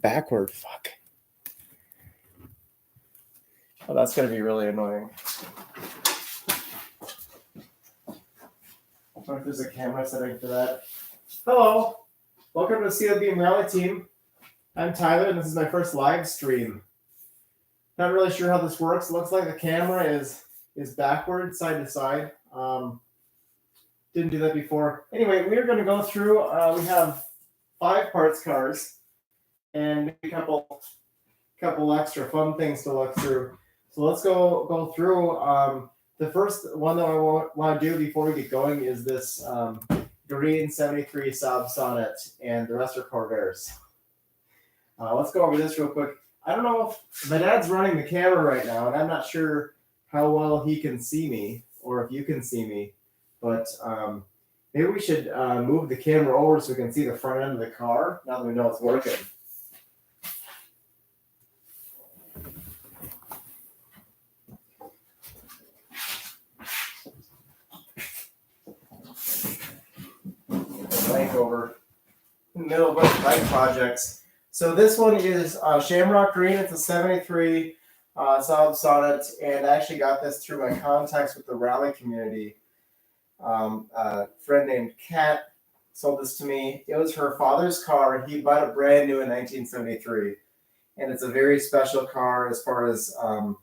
backward. Fuck. Oh, that's going to be really annoying. I wonder if there's a camera setting for that. Hello. Welcome to the Seal Beam Rally Team. I'm Tyler, and this is my first live stream. Not really sure how this works. It looks like the camera is backward, side to side. Didn't do that before. Anyway, we're going to go through. We have 5 parts cars and a couple extra fun things to look through. So let's go through. The first one that I want to do before we get going is this green 73 Saab Sonnet, and the rest are Corvairs. Let's go over this real quick. I don't know if my dad's running the camera right now, and I'm not sure how well he can see me or if you can see me, but maybe we should move the camera over so we can see the front end of the car now that we know it's working. Blank over in the middle of a bunch of bike projects. So this one is Shamrock Green. It's a 73 Saab Sonnet, and I actually got this through my contacts with the rally community. A friend named Kat sold this to me. It was her father's car. He bought it brand new in 1973, and it's a very special car as far as what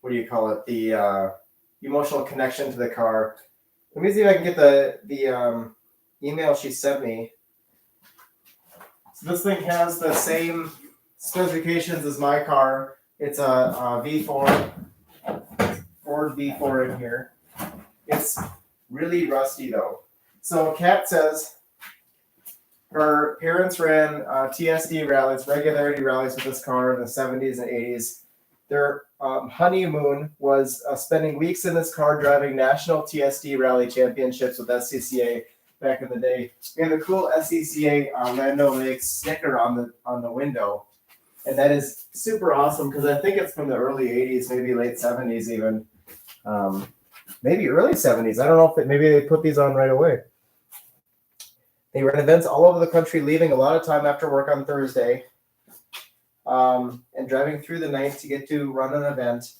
do you call it? The emotional connection to the car. Let me see if I can get the email she sent me. So this thing has the same specifications as my car. It's a V4, Ford V4 in here. It's really rusty though. So Kat says her parents ran TSD rallies, regularity rallies with this car in the 70s and 80s. Their honeymoon was spending weeks in this car driving national TSD rally championships with SCCA back in the day. We have a cool SCCA Lando Lakes sticker on the window, and that is super awesome because I think it's from the early 80s, maybe late 70s even, maybe early 70s. I don't know if maybe they put these on right away. They ran events all over the country, leaving a lot of time after work on Thursday, and driving through the night to get to run an event.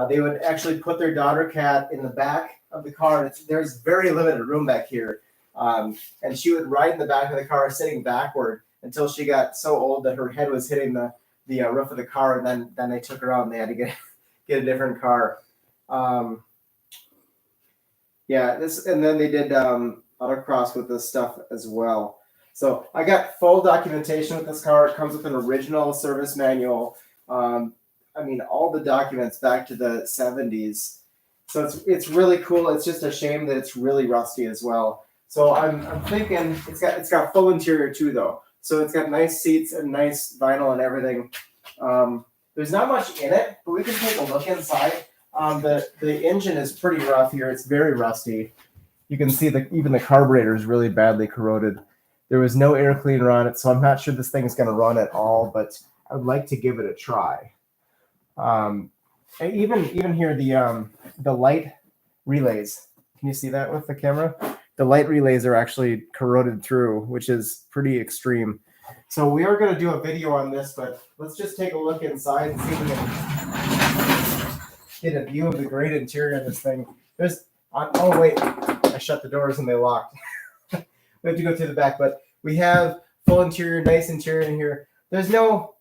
They would actually put their daughter Kat in the back of the car. There's very limited room back here. And she would ride in the back of the car sitting backward until she got so old that her head was hitting the roof of the car, and then they took her out and they had to get a different car. And then they did autocross with this stuff as well. So I got full documentation with this car. It comes with an original service manual. All the documents back to the 70s. So it's really cool. It's just a shame that it's really rusty as well. So I'm thinking it's got full interior too though. So it's got nice seats and nice vinyl and everything. There's not much in it, but we can take a look inside. The engine is pretty rough here. It's very rusty. You can see even the carburetor is really badly corroded. There was no air cleaner on it, so I'm not sure this thing is going to run at all, but I would like to give it a try. And even here, the light relays. Can you see that with the camera? The light relays are actually corroded through, which is pretty extreme. So we are going to do a video on this, but let's just take a look inside and see if we can get a view of the great interior of this thing. Oh wait, I shut the doors and they locked. We have to go through the back, but we have full interior, nice interior in here. There's no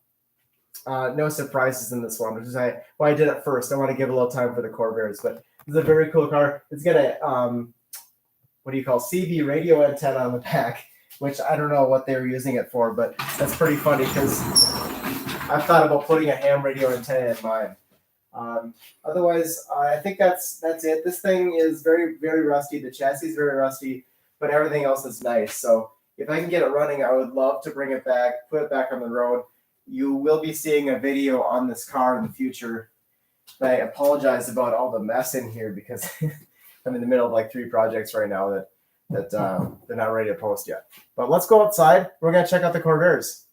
surprises in this one, which is why I did it first. I want to give a little time for the Corvairs, but it's a very cool car. It's got a CB radio antenna on the back, which I don't know what they were using it for, but that's pretty funny because I've thought about putting a ham radio antenna in mine. Otherwise, I think that's it. This thing is very, very rusty. The chassis is very rusty, but everything else is nice. So if I can get it running, I would love to bring it back, put it back on the road. You will be seeing a video on this car in the future. I apologize about all the mess in here because I'm in the middle of like 3 projects right now that they're not ready to post yet. But let's go outside. We're going to check out the Corvairs.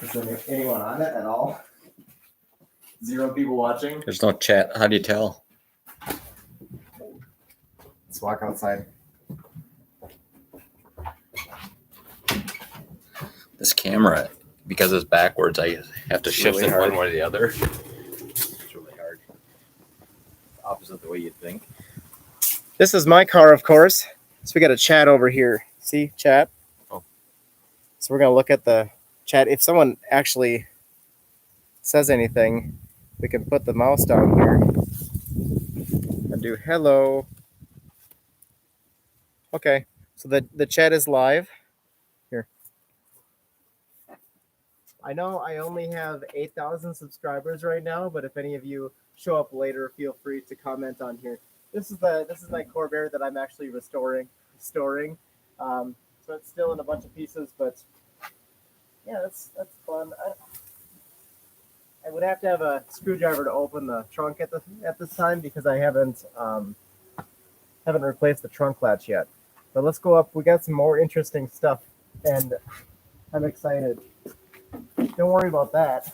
Is there anyone on it at all? 0 people watching. There's no chat. How do you tell? Let's walk outside. This camera, because it's backwards, I have to shift really it hard. one way or the other. It's really hard. Opposite the way you'd think. This is my car, of course. So we got a chat over here. See, chat? Oh. So we're going to look at the chat. If someone actually says anything, we can put the mouse down here and do hello. Okay, so the chat is live. Here. I know I only have 8,000 subscribers right now, but if any of you show up later, feel free to comment on here. This is my Corvair that I'm actually restoring. So it's still in a bunch of pieces, but yeah, that's fun. I would have to have a screwdriver to open the trunk at this time because I haven't replaced the trunk latch yet. But let's go up. We got some more interesting stuff, and I'm excited. Don't worry about that.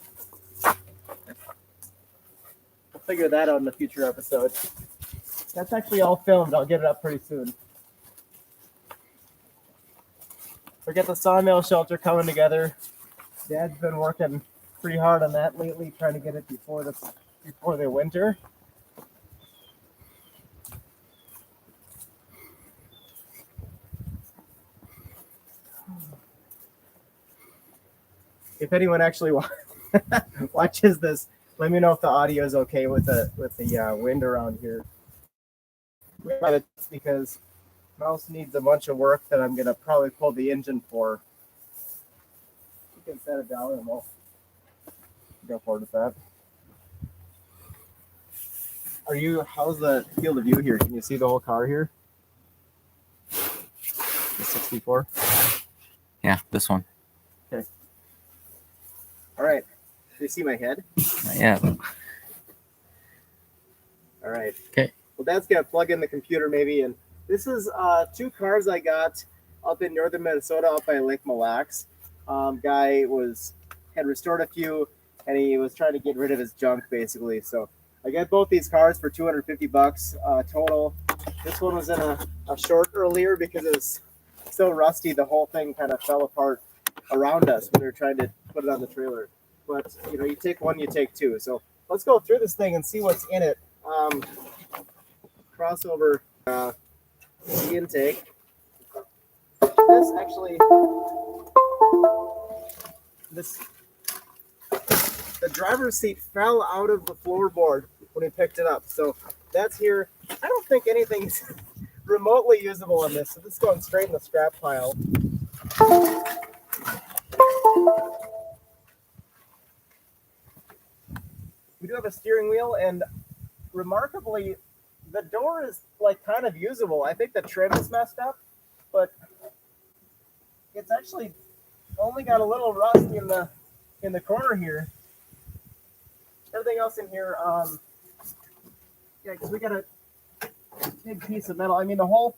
We'll figure that out in a future episode. That's actually all filmed. I'll get it up pretty soon. We got the sawmill shelter coming together. Dad's been working pretty hard on that lately, trying to get it before the winter. If anyone actually watches this, let me know if the audio is okay with the wind around here. Because mouse needs a bunch of work that I'm gonna probably pull the engine for. You can set it down and we'll go forward with that. How's the field of view here? Can you see the whole car here? The 64? Yeah, this one. Okay. All right. Do you see my head? Yeah. All right. Okay. Well, Dad's gonna plug in the computer maybe, and this is 2 cars I got up in northern Minnesota, up by Lake Mille Lacs. Guy had restored a few, and he was trying to get rid of his junk basically. So I got both these cars for $250 total. This one was in a short earlier because it was so rusty. The whole thing kind of fell apart around us when we were trying to put it on the trailer. But you take one, you take two. So let's go through this thing and see what's in it. Crossover the intake. The driver's seat fell out of the floorboard when we picked it up. So that's here. I don't think anything's remotely usable in this. So this is going straight in the scrap pile. We do have a steering wheel, and remarkably, the door is kind of usable. I think the trim is messed up, but it's actually only got a little rust in the corner here. Everything else in here, because we got a big piece of metal. I mean, the whole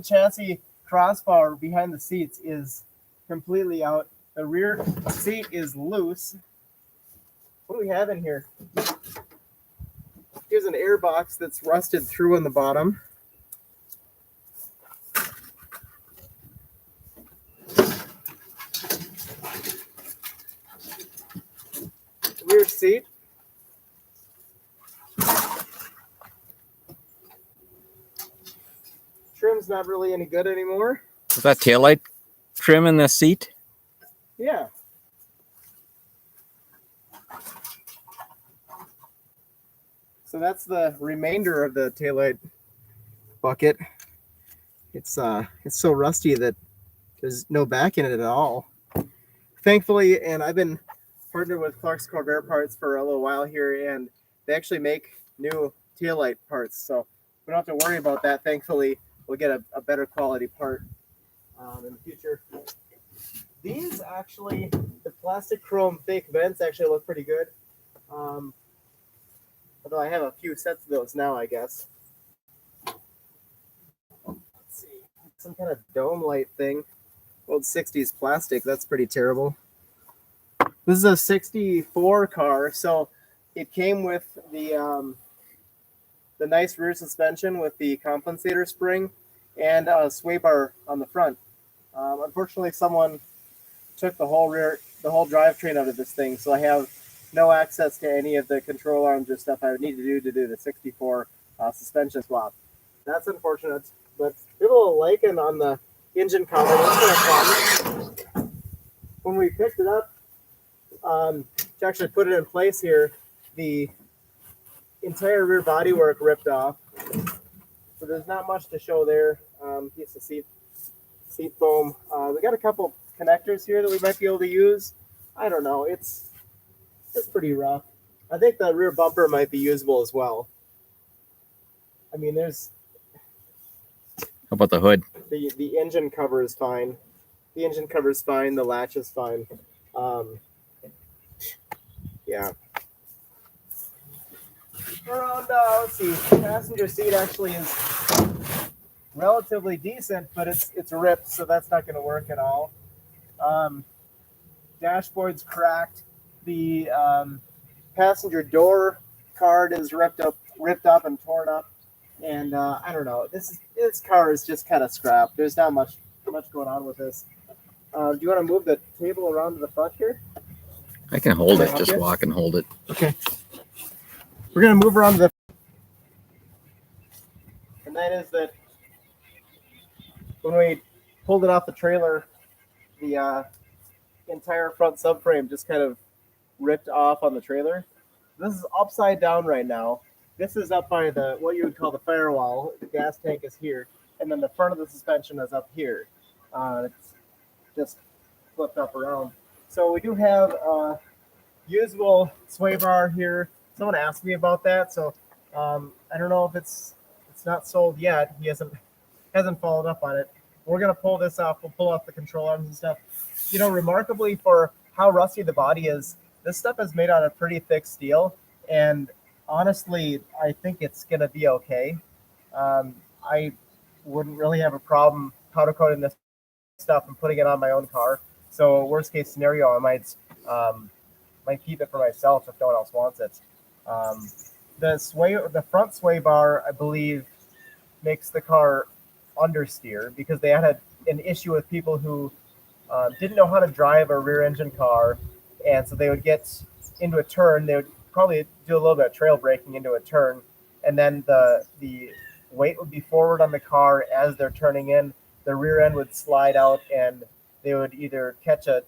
chassis crossbar behind the seats is completely out. The rear seat is loose. What do we have in here? Here's an air box that's rusted through on the bottom. Rear seat. Trim's not really any good anymore. Is that taillight trim in the seat? Yeah. So that's the remainder of the taillight bucket. It's so rusty that there's no back in it at all. Thankfully, and I've been partnered with Clark's Corvair Parts for a little while here, and they actually make new taillight parts, so we don't have to worry about that. Thankfully, we'll get a better quality part in the future. These actually, the plastic chrome fake vents actually look pretty good. Although I have a few sets of those now, I guess. Let's see, some kind of dome light thing. Old 60s plastic, that's pretty terrible. This is a 64 car, so it came with the nice rear suspension with the compensator spring and a sway bar on the front. Unfortunately, someone took the whole drivetrain out of this thing, so I have no access to any of the control arms or stuff I would need to do the 64 suspension swap. That's unfortunate, but we have a little lichen on the engine cover. That's kind of fun. When we picked it up, to actually put it in place here, the entire rear bodywork ripped off. So there's not much to show there. Piece of seat foam. We got a couple connectors here that we might be able to use. I don't know. It's pretty rough. I think the rear bumper might be usable as well. I mean, there's How about the hood? the engine cover is fine. The engine cover is fine. The latch is fine. Yeah. Around, let's see, passenger seat actually is relatively decent, but it's ripped, so that's not going to work at all. Dashboard's cracked. The passenger door card is ripped up and torn up, and I don't know. This car is just kind of scrapped. There's not much going on with this. Do you want to move the table around to the front here? I can hold it. Help Just you? walk and hold it. Okay. We're gonna move around to the, and that is that when we pulled it off the trailer, the entire front subframe just kind of ripped off on the trailer. This is upside down right now. This is up by the what you would call the firewall. The gas tank is here, and then the front of the suspension is up here. It's just flipped up around. So we do have a usable sway bar here. Someone asked me about that, so I don't know if it's not sold yet. He hasn't followed up on it. We're gonna pull this off. We'll pull off the control arms and stuff. You know, remarkably for how rusty the body is, this stuff is made out of pretty thick steel, and honestly, I think it's gonna be okay. I wouldn't really have a problem powder coating this stuff and putting it on my own car. So worst case scenario, I might keep it for myself if no one else wants it. The front sway bar, I believe, makes the car understeer because they had an issue with people who didn't know how to drive a rear engine car, and so they would get into a turn. They would probably do a little bit of trail braking into a turn, and then the weight would be forward on the car as they're turning in. The rear end would slide out, and they would either catch a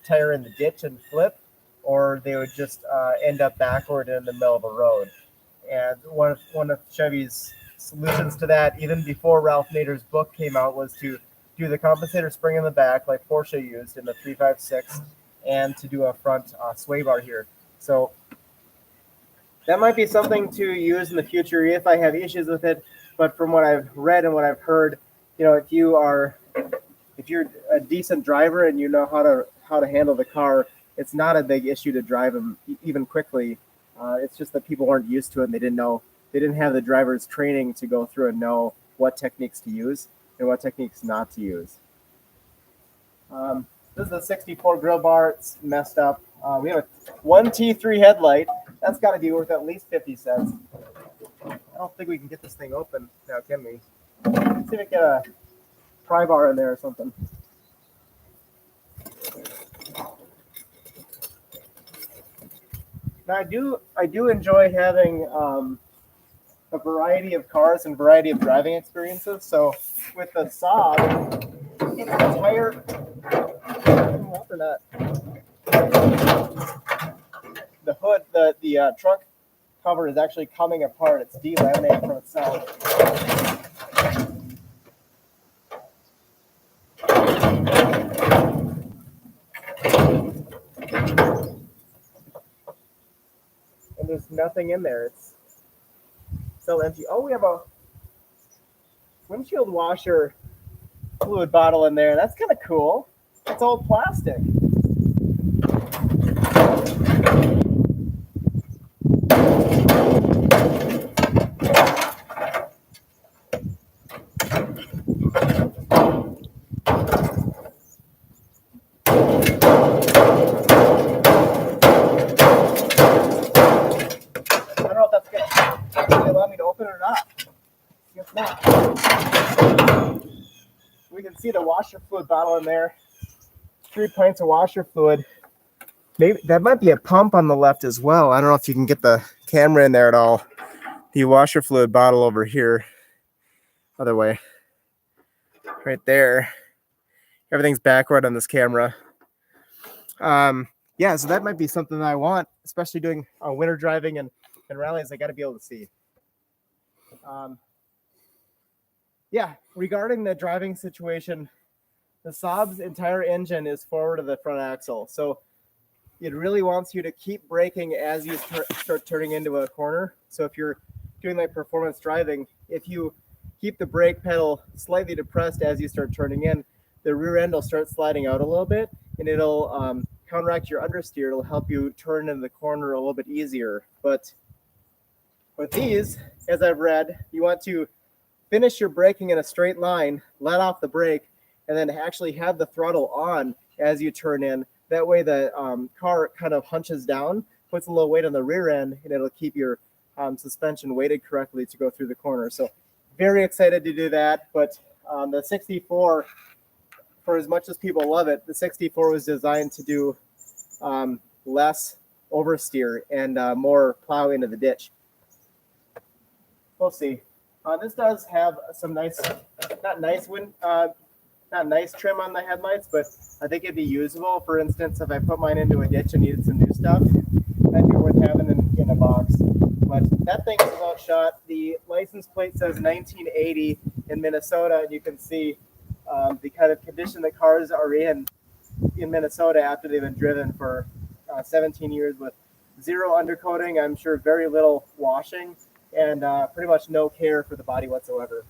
tire in the ditch and flip, or they would just end up backward in the middle of a road. And one of Chevy's solutions to that, even before Ralph Nader's book came out, was to do the compensator spring in the back like Porsche used in the 356, and to do a front sway bar here. So that might be something to use in the future if I have issues with it. But from what I've read and what I've heard, you know, if you're a decent driver and you know how to handle the car, it's not a big issue to drive them even quickly. It's just that people weren't used to it, and they didn't have the driver's training to go through and know what techniques to use and what techniques not to use. This is a 64 grill bar. It's messed up. We have one T3 headlight. That's got to be worth at least 50 cents. I don't think we can get this thing open now, can we? Let's see if we can get a pry bar in there or something. Now, I do enjoy having a variety of cars and variety of driving experiences. So with the Saab, its entire the hood, the trunk cover is actually coming apart. It's delaminated from itself. And there's nothing in there. It's still empty. Oh, we have a windshield washer fluid bottle in there. That's kind of cool. It's all plastic. We can see the washer fluid bottle in there. 3 pints of washer fluid. Maybe that might be a pump on the left as well. I don't know if you can get the camera in there at all. The washer fluid bottle over here. Other way. Right there. Everything's backward on this camera. Yeah, so that might be something that I want, especially doing winter driving and rallies. I got to be able to see. Yeah, regarding the driving situation, the Saab's entire engine is forward of the front axle. So it really wants you to keep braking as you start turning into a corner. So if you're doing like performance driving, if you keep the brake pedal slightly depressed as you start turning in, the rear end will start sliding out a little bit, and it'll counteract your understeer. It'll help you turn in the corner a little bit easier. But with these, as I've read, you want to finish your braking in a straight line, let off the brake, and then actually have the throttle on as you turn in. That way the car kind of hunches down, puts a little weight on the rear end, and it'll keep your suspension weighted correctly to go through the corner. So very excited to do that. But the 64, for as much as people love it, the 64 was designed to do less oversteer and more plow into the ditch. We'll see. This does have some nice, not nice trim on the headlights, but I think it'd be usable. For instance, if I put mine into a ditch and needed some new stuff, that'd be worth having in a box. But that thing is about shot. The license plate says 1980 in Minnesota, and you can see the kind of condition that cars are in Minnesota after they've been driven for 17 years with zero undercoating. I'm sure very little washing and pretty much no care for the body whatsoever.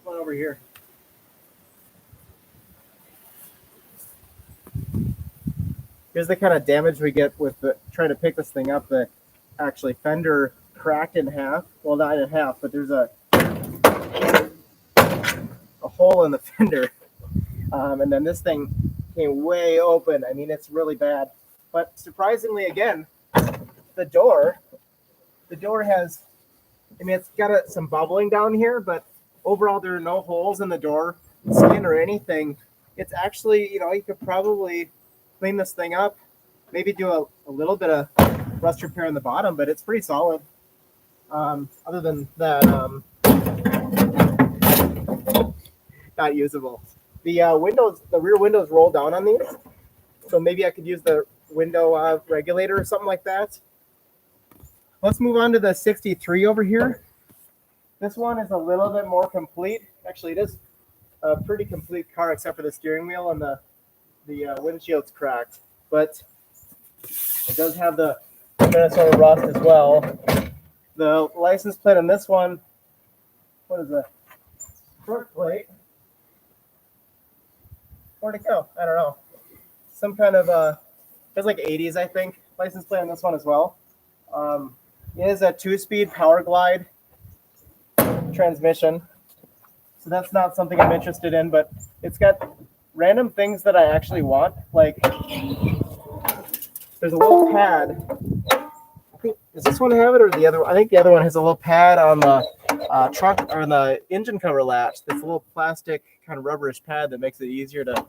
Come on over here. Here's the kind of damage we get with trying to pick this thing up. The actually fender cracked in half. Well, not in half, but there's a hole in the fender. And then this thing came way open. I mean, it's really bad. But surprisingly, again, the door has, I mean, it's got some bubbling down here, but overall there are no holes in the door, skin or anything. It's actually, you could probably clean this thing up, maybe do a little bit of rust repair in the bottom, but it's pretty solid. Other than that, not usable. The rear windows roll down on these, so maybe I could use the window regulator or something like that. Let's move on to the 63 over here. This one is a little bit more complete. Actually, it is a pretty complete car except for the steering wheel and the windshield's cracked. But it does have the Minnesota rust as well. The license plate on this one, what is the front plate? Where'd it go? I don't know. Some kind of it's like 80s, I think. License plate on this one as well. It is a 2-speed Power Glide transmission, so that's not something I'm interested in. But it's got random things that I actually want. Like there's a little pad. I think, does this one have it or the other? I think the other one has a little pad on the trunk or the engine cover latch. That's a little plastic kind of rubberish pad that makes it easier to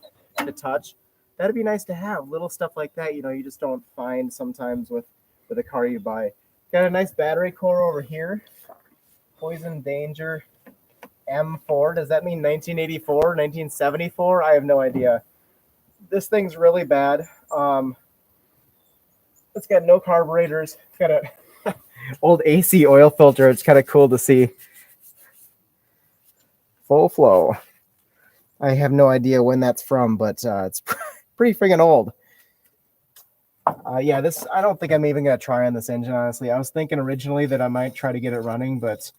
touch. That'd be nice to have. Little stuff like that, you just don't find sometimes with a car you buy. Got a nice battery core over here. Poison Danger M4. Does that mean 1984, 1974? I have no idea. This thing's really bad. It's got no carburetors. It's got a old AC oil filter. It's kind of cool to see. Full flow. I have no idea when that's from, but it's pretty friggin' old. Yeah, this, I don't think I'm even going to try on this engine, honestly. I was thinking originally that I might try to get it running, but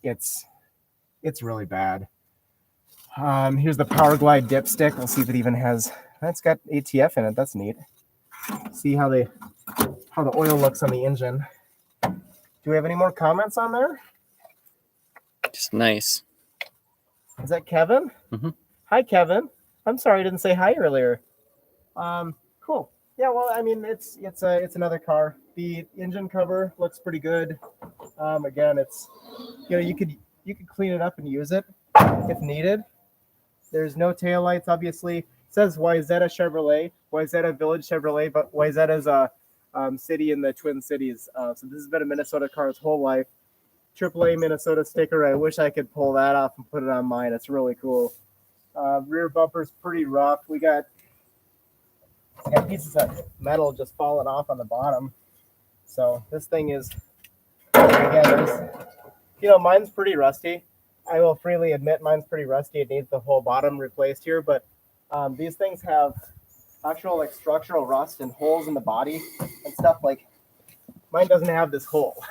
it's really bad. Here's the Power Glide dipstick. We'll see if it even has, it's got ATF in it. That's neat. See how the oil looks on the engine. Do we have any more comments on there? Just nice. Is that Kevin? Mm-hmm. Hi, Kevin. I'm sorry I didn't say hi earlier. Cool. Yeah, well, I mean, it's another car. The engine cover looks pretty good. Again, it's you could clean it up and use it if needed. There's no taillights, obviously. It says Wayzata Chevrolet, Wayzata Village Chevrolet, but Wayzata is a city in the Twin Cities. So this has been a Minnesota car its whole life. AAA Minnesota sticker. I wish I could pull that off and put it on mine. It's really cool. Rear bumper's pretty rough. We got pieces of metal just falling off on the bottom. So this thing is, again, mine's pretty rusty. I will freely admit mine's pretty rusty. It needs the whole bottom replaced here, but these things have actual like structural rust and holes in the body and stuff. Like mine doesn't have this hole.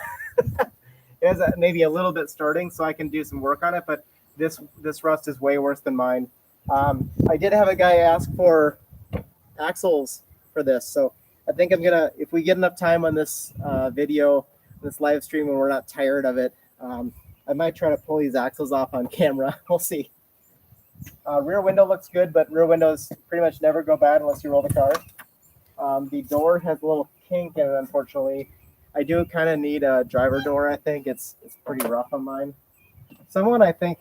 It has maybe a little bit starting, so I can do some work on it, but this rust is way worse than mine. I did have a guy ask for axles for this, so I think I'm gonna, if we get enough time on this video, this live stream, and we're not tired of it, I might try to pull these axles off on camera. We'll see. Rear window looks good, but rear windows pretty much never go bad unless you roll the car. The door has a little kink in it, unfortunately. I do kind of need a driver door, I think. It's pretty rough on mine. Someone, I think,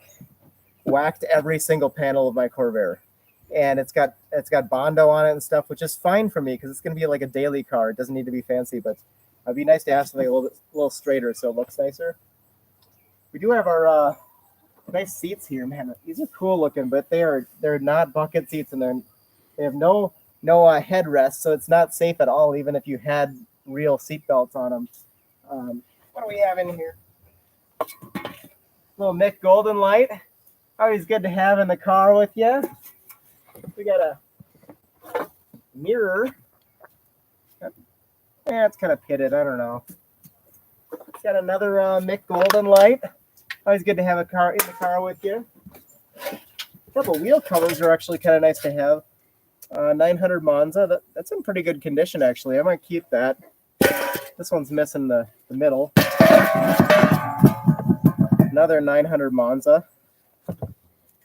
whacked every single panel of my Corvair. And it's got Bondo on it and stuff, which is fine for me because it's going to be like a daily car. It doesn't need to be fancy, but it'd be nice to have something a little straighter so it looks nicer. We do have our nice seats here, man. These are cool looking, but they're not bucket seats, and they have no headrest, so it's not safe at all, even if you had real seat belts on them. What do we have in here? Little Mick Golden light. Always good to have in the car with you. We got a mirror. Yeah, it's kind of pitted. I don't know. Got another Mick Golden light. Always good to have a car in the car with you. A couple wheel covers are actually kind of nice to have. 900 Monza. That's in pretty good condition, actually. I might keep that. This one's missing the middle. Another 900 Monza.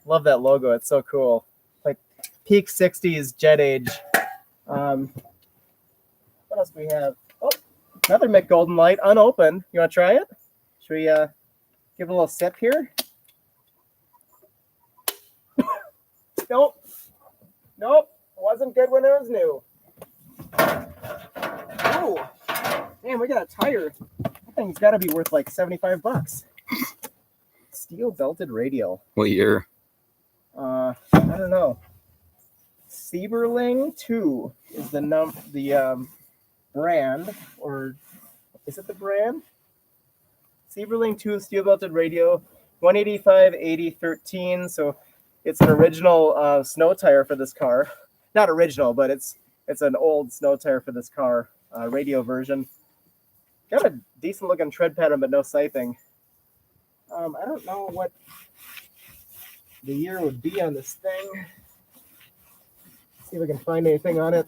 Love that logo. It's so cool. Like peak 60s jet age. What else do we have? Oh, another Mick Golden light, unopened. You want to try it? Should we give it a little sip here? Nope. Wasn't good when it was new. Oh, man, we got a tire. That thing's got to be worth like $75. Steel belted radial. What year? I don't know. Sieberling 2 is the brand, or is it the brand? Sieberling 2 steel belted radio, 185/80/13. So it's an original snow tire for this car. Not original, but it's an old snow tire for this car, radio version. Got a decent looking tread pattern, but no siping. I don't know what the year would be on this thing. See if I can find anything on it.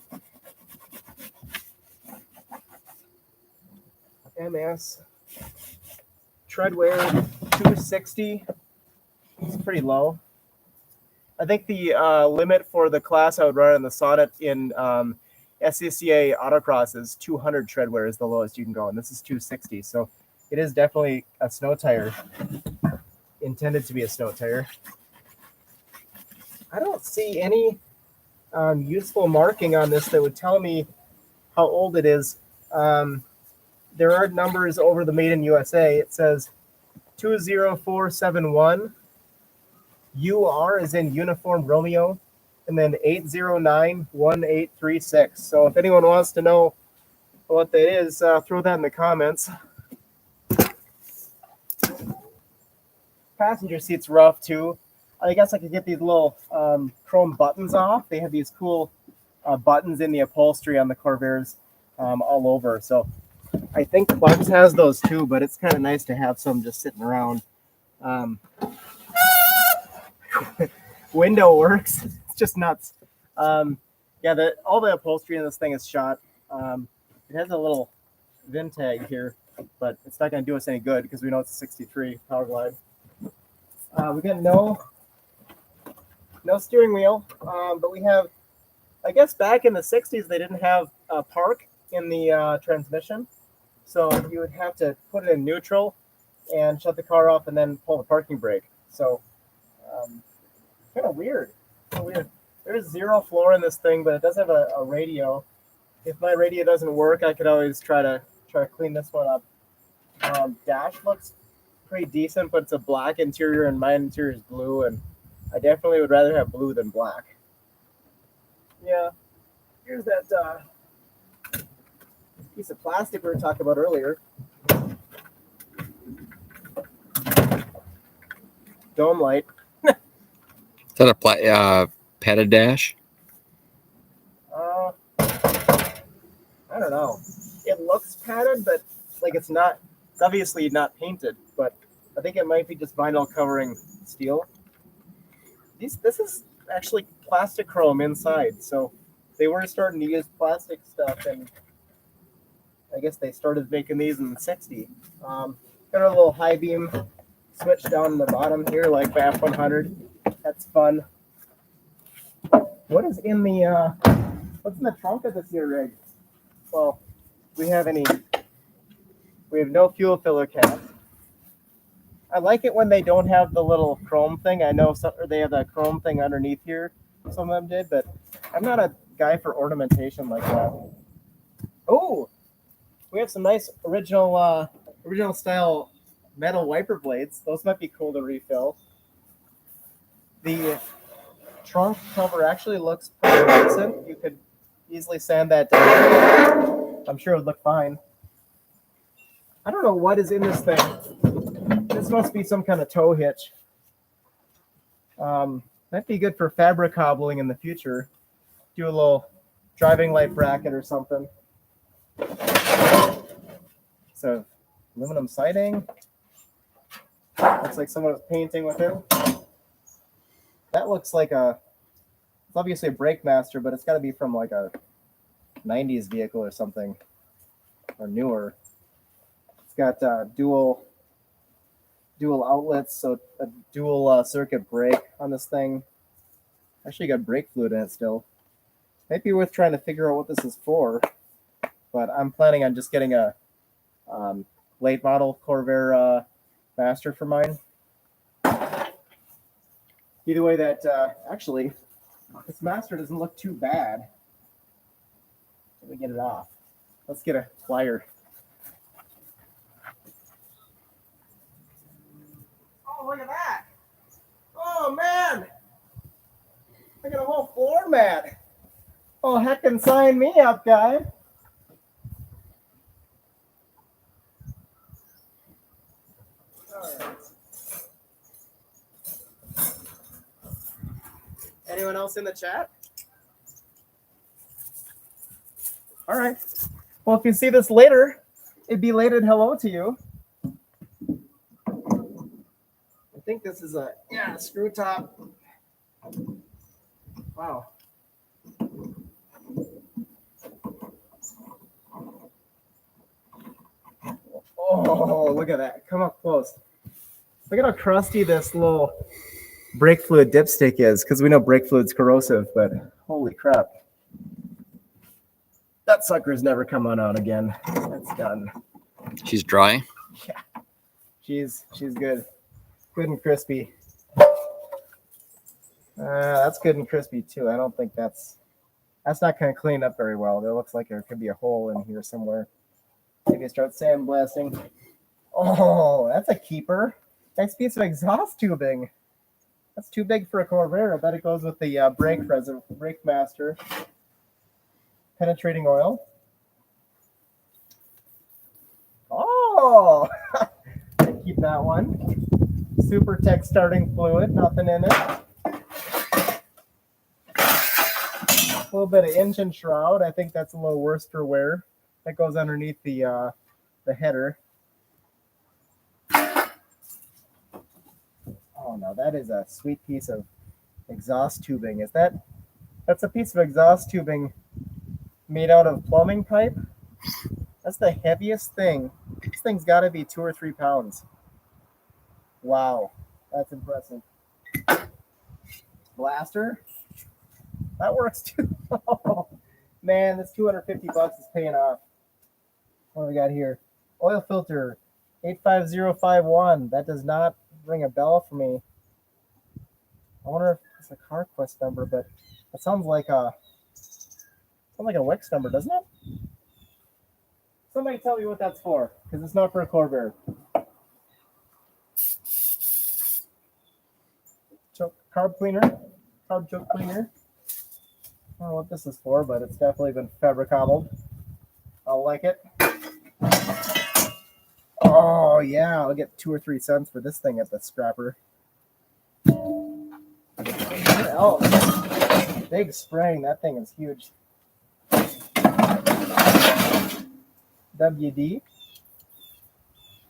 MS Treadwear 260. It's pretty low. I think the limit for the class I would run in the Sonnet in SCCA Autocross is 200 treadwear is the lowest you can go, and this is 260. So it is definitely a snow tire, intended to be a snow tire. I don't see any useful marking on this that would tell me how old it is. There are numbers over the Made in USA. It says 20471. UR is in Uniform Romeo, and then 8091836. So if anyone wants to know what that is, throw that in the comments. Passenger seat's rough too. I guess I could get these little chrome buttons off. They have these cool buttons in the upholstery on the Corvairs all over. So I think Bugs has those too, but it's kind of nice to have some just sitting around. Window works. It's just nuts. Yeah, all the upholstery in this thing is shot. It has a little VIN tag here, but it's not going to do us any good because we know it's a 63 Power Glide. We got no steering wheel, but we have, I guess back in the 60s, they didn't have a park in the transmission. So you would have to put it in neutral and shut the car off and then pull the parking brake. So kind of weird. So weird. There's zero floor in this thing, but it does have a radio. If my radio doesn't work, I could always try to clean this one up. Dash looks pretty decent, but it's a black interior and my interior is blue, and I definitely would rather have blue than black. Yeah, here's that piece of plastic we were talking about earlier. Dome light. Is that a padded dash? I don't know. It looks padded, but like it's not. It's obviously not painted, but I think it might be just vinyl covering steel. This is actually plastic chrome inside, so they were starting to use plastic stuff, and I guess they started making these in the '60s. Got a little high beam switch down in the bottom here, like the F100. That's fun. What is in the what's in the trunk of this here rig? Well, we have no fuel filler cap. I like it when they don't have the little chrome thing. I know they have that chrome thing underneath here. Some of them did, but I'm not a guy for ornamentation like that. Oh, we have some nice original style metal wiper blades. Those might be cool to refill. The trunk cover actually looks pretty decent. You could easily sand that down. I'm sure it would look fine. I don't know what is in this thing. This must be some kind of tow hitch. Might be good for fabric cobbling in the future. Do a little driving light bracket or something. So, aluminum siding. Looks like someone was painting with it. That looks like it's obviously a Breakmaster, but it's got to be from like a 90s vehicle or something, or newer. It's got dual outlets, so a dual circuit brake on this thing. Actually got brake fluid in it still. Might be worth trying to figure out what this is for, but I'm planning on just getting a late model Corvair Master for mine. Either way, that actually, this Master doesn't look too bad. Let me get it off. Let's get a plier. Oh, look at that. Oh, man. Look at a whole floor mat. Oh, heckin' sign me up, guy. All right. Anyone else in the chat? All right. Well, if you see this later, a belated hello to you. I think this is a screw top. Wow. Oh, look at that. Come up close. Look at how crusty this little brake fluid dipstick is, because we know brake fluid's corrosive, but holy crap. That sucker's never coming out again. That's done. She's dry. Yeah. She's good. Good and crispy. That's good and crispy too. I don't think that's not going to clean up very well. There looks like there could be a hole in here somewhere. Maybe start sandblasting. Oh, that's a keeper. Nice piece of exhaust tubing. That's too big for a Corvair. I bet it goes with the brake master. Penetrating oil. Oh, keep that one. Super Tech starting fluid. Nothing in it. A little bit of engine shroud. I think that's a little worse for wear. That goes underneath the header. Oh no, that is a sweet piece of exhaust tubing. That's a piece of exhaust tubing made out of plumbing pipe? That's the heaviest thing. This thing's got to be 2 or 3 pounds. Wow, that's impressive. Blaster? That works too. Oh, man, this $250 is paying off. What do we got here? Oil filter, 85051. That does not ring a bell for me. I wonder if It's a CarQuest number, but it sounds like a Wix number, doesn't it? Somebody tell me what that's for, because it's not for a Corvair. Carb choke cleaner. I don't know what this is for, but it's definitely been fabricated. I'll like it. Oh yeah, I'll get 2 or 3 cents for this thing at the scrapper. Oh, big spring. That thing is huge. WD.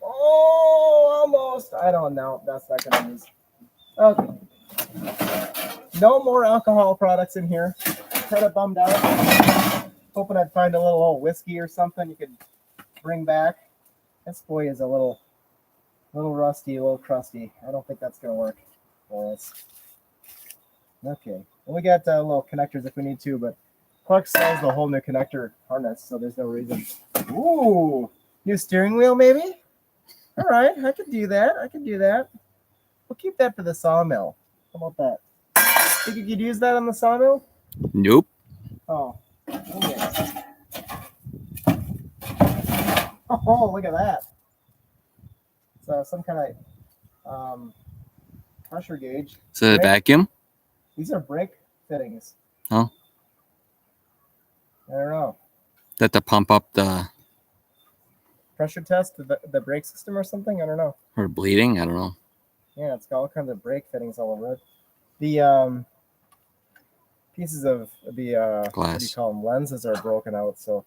Oh, almost. I don't know. That's not gonna use. Okay. No more alcohol products in here. Kind of bummed out. Hoping I'd find a little old whiskey or something you could bring back. This boy is a little rusty, a little crusty. I don't think that's gonna work for us. Okay. Well, we got little connectors if we need to, but Clark sells the whole new connector harness, so there's no reason. Ooh, new steering wheel, maybe? All right, I could do that. We'll keep that for the sawmill. How about that? Think you could use that on the sawmill? Nope. Oh. Okay. Oh, look at that. It's some kind of pressure gauge. Is it a vacuum? These are brake fittings. Oh. I don't know. That to pump up the Pressure test the brake system or something? I don't know. or bleeding? I don't know. Yeah, it's got all kinds of brake fittings all over it. The pieces of the what do you Glass. call them? Lenses are broken out, so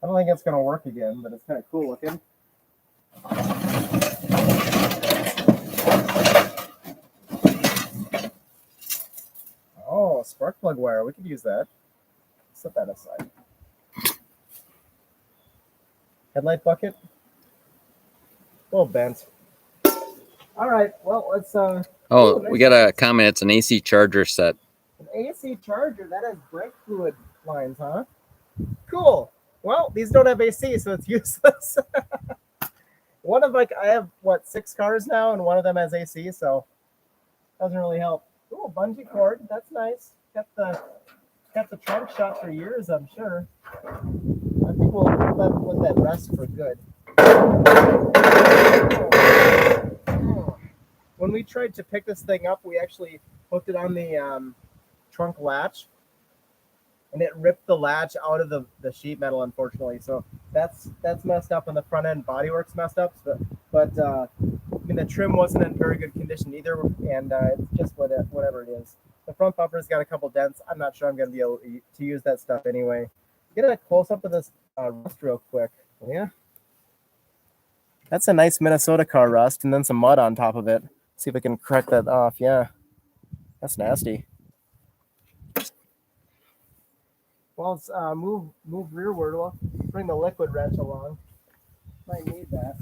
I don't think it's gonna work again, but it's kind of cool looking. Oh, spark plug wire. We could use that. Set that aside. Headlight bucket. A little bent. All right. Well, let's Oh, Ooh, we nice. got a comment. It's an AC charger set. an AC charger that has brake fluid lines, huh? Cool. Well, these don't have AC, so it's useless. One of I have 6 cars now, and one of them has AC, so doesn't really help. Ooh, bungee cord. That's nice. Kept the trunk shut for years, I'm sure. I think we'll let that rest for good. When we tried to pick this thing up, we actually hooked it on the trunk latch, and it ripped the latch out of the sheet metal, unfortunately. So that's messed up, and the front end bodywork's messed up. But I mean, the trim wasn't in very good condition either, and it's just whatever it is. The front bumper's got a couple dents. I'm not sure I'm going to be able to use that stuff anyway. Get a close up of this rust real quick. Yeah. That's a nice Minnesota car rust, and then some mud on top of it. See if I can crack that off. Yeah. That's nasty. Well, let's move rearward. We'll bring the liquid wrench along. Might need that.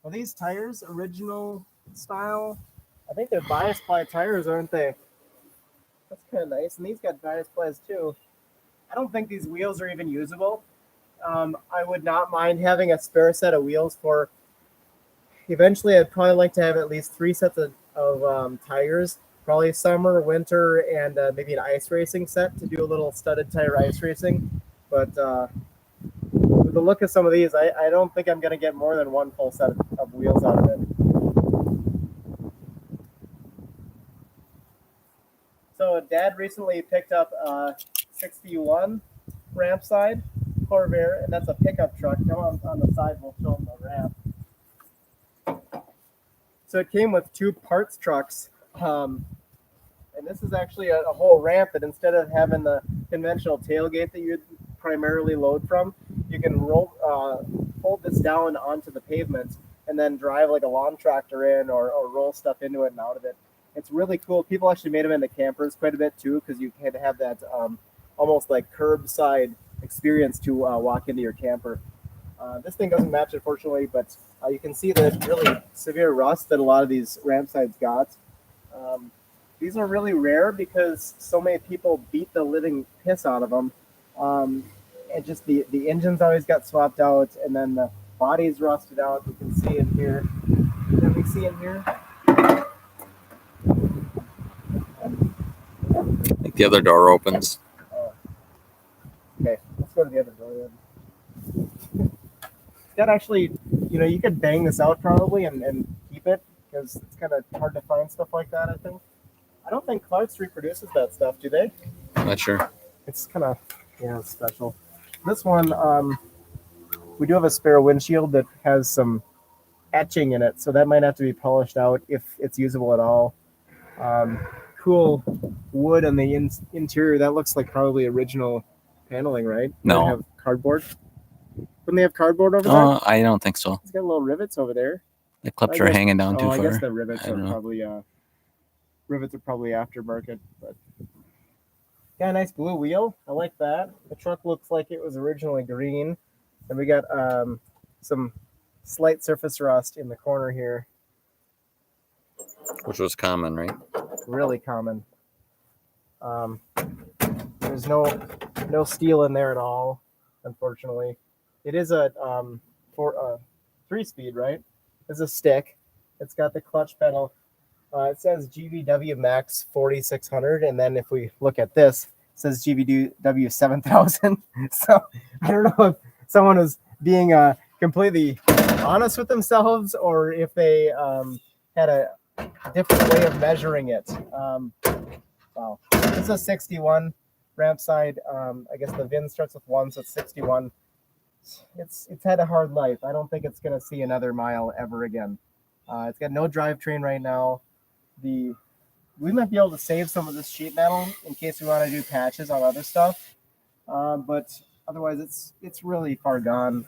Are these tires original style? I think they're bias ply tires, aren't they? That's kind of nice. And these got bias plies too. I don't think these wheels are even usable. I would not mind having a spare set of wheels for. Eventually, I'd probably like to have at least 3 sets of tires. Probably summer, winter, and maybe an ice racing set to do a little studded tire ice racing. But with the look of some of these, I don't think I'm going to get more than 1 full set of wheels out of it. So Dad recently picked up a 61 ramp side Corvair, and that's a pickup truck. Come on the side, we'll show them the ramp. So it came with 2 parts trucks. And this is actually a whole ramp that instead of having the conventional tailgate that you'd primarily load from, you can fold this down onto the pavement and then drive like a lawn tractor in or roll stuff into it and out of it. It's really cool. People actually made them into campers quite a bit too, because you can have that almost like curbside experience to walk into your camper. This thing doesn't match, unfortunately, but you can see the really severe rust that a lot of these ramp sides got. These are really rare because so many people beat the living piss out of them. And just the engines always got swapped out, and then the body's rusted out. You can see in here. Can we see in here? Like the other door opens. Okay, let's go to the other door then. That actually, you could bang this out probably and keep it because it's kind of hard to find stuff like that, I think. I don't think Clark's reproduces that stuff, do they? Not sure. It's kind of, it's special. This one, we do have a spare windshield that has some etching in it, so that might have to be polished out if it's usable at all. Cool wood on the interior. That looks like probably original paneling, right? No. They have cardboard. Wouldn't they have cardboard over there? I don't think so. It's got little rivets over there. The clips I are guess- hanging down too I far. guess the rivets I are don't know. probably aftermarket, but got a nice blue wheel. I like that. The truck looks like it was originally green, and we got some slight surface rust in the corner here. Which was common, right? Really common. There's no steel in there at all, unfortunately. It is a 3-speed, right? It's a stick. It's got the clutch pedal. It says GVW Max 4600, and then if we look at this, it says GVW 7000. So I don't know if someone is being completely honest with themselves or if they had a different way of measuring it. Wow, this is a 61 ramp side. I guess the VIN starts with 1, so it's 61. It's had a hard life. I don't think it's going to see another mile ever again. It's got no drivetrain right now. We might be able to save some of this sheet metal in case we want to do patches on other stuff, but otherwise it's really far gone.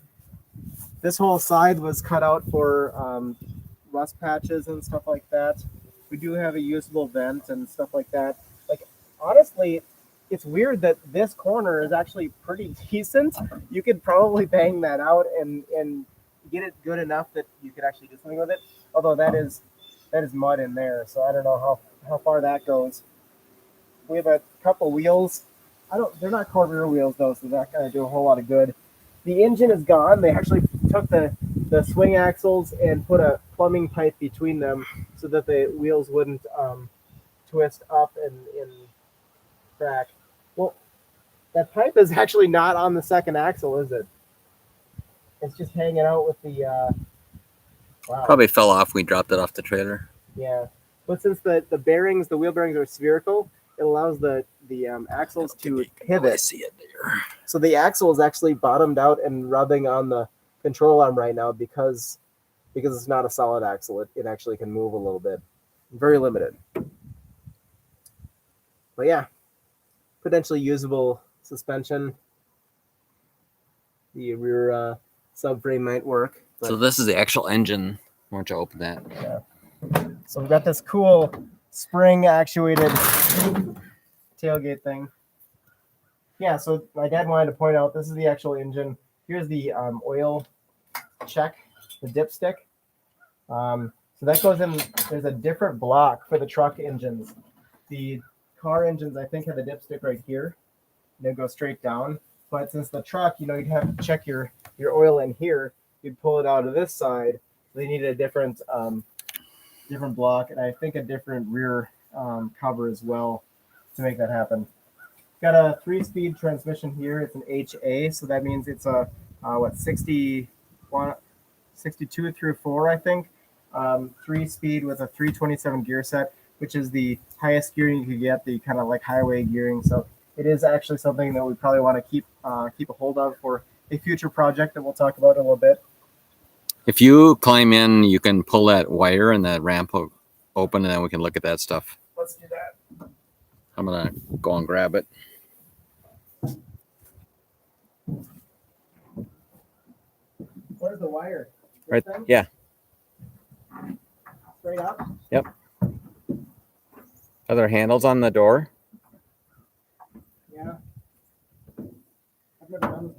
This whole side was cut out for rust patches and stuff like that. We do have a usable vent and stuff like that. Like, honestly, it's weird that this corner is actually pretty decent. You could probably bang that out and get it good enough that you could actually do something with it. Although that is mud in there, so I don't know how far that goes. We have a couple wheels. They're not core rear wheels though, so they're not gonna do a whole lot of good. The engine is gone. They actually took the swing axles and put a plumbing pipe between them so that the wheels wouldn't twist up and crack. Well, that pipe is actually not on the second axle, is it? It's just hanging out with the wow. Probably fell off when we dropped it off the trailer. Yeah, but since the wheel bearings are spherical, it allows the axles to I pivot. see it there. So the axle is actually bottomed out and rubbing on the control arm right now because it's not a solid axle. It actually can move a little bit. Very limited. But yeah, potentially usable suspension. The rear subframe might work. But So this is the actual engine. Why don't you open that? so we've got this cool spring actuated tailgate thing. Yeah, so my dad wanted to point out this is the actual engine. Here's the oil check, the dipstick. So that goes in, there's a different block for the truck engines. The car engines, I think, have a dipstick right here. And they go straight down. But since the truck, you'd have to check your oil in here. You'd pull it out of this side. They needed a different block, and I think a different rear cover as well to make that happen. Got a 3-speed transmission here. It's an HA, so that means it's a 62 through 4, I think. 3-speed with a 327 gear set, which is the highest gearing you could get, the kind of like highway gearing. So it is actually something that we probably want to keep a hold of for a future project that we'll talk about in a little bit. If you climb in, you can pull that wire and that ramp will open, and then we can look at that stuff. Let's do that. I'm gonna go and grab it. Where's the wire? This Right. thing? Yeah. Straight up? Are there handles on the door? Yeah. I've never done this